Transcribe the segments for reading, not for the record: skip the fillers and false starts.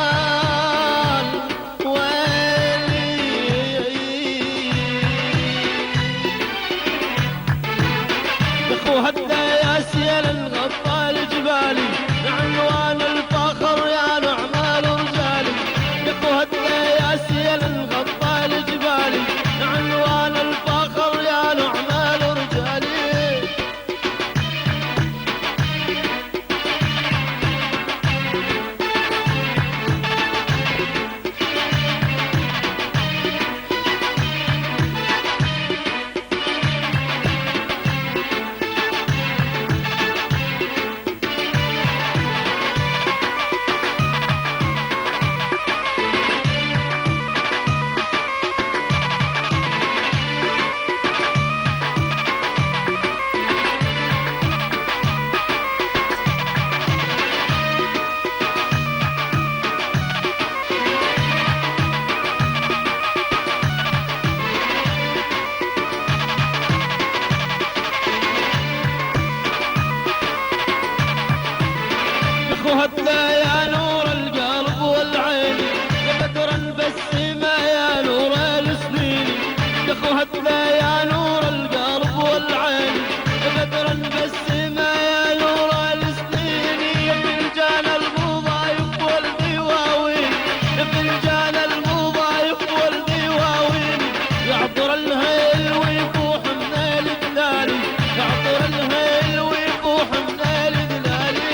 رجال ويلي اخوها الدياسيل الغطى الجبالي عنوان الفخر يا نعمال رجالي اخوها الدياسيل الغطى الجبالي عنوان الفخر يا نعمال رجالي اخوتنا يا نور القلب والعين يا بدرا بالسما يا نور السنين اخوتنا يا نور القلب والعين يا بدرا بالسما يا نور السنين يا فنجان المضايف والدواوين يا فنجان المضايف والدواوين يعطر الهيل ويفوح من الدلالي يعطر الهيل ويفوح من الدلالي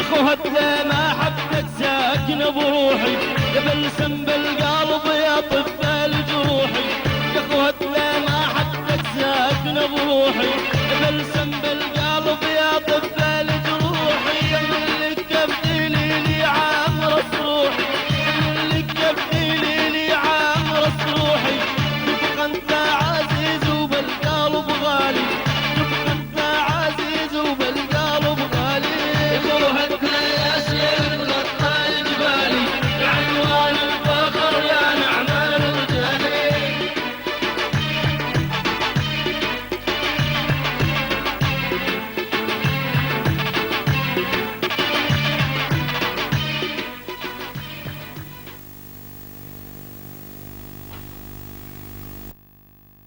اخوتنا ما حبك ساكنه بروحي يا بلسم بالقلب يا طب الجروحي يا اخوتنا ما حبك ساكنه بروحي يا بلسم بالقلب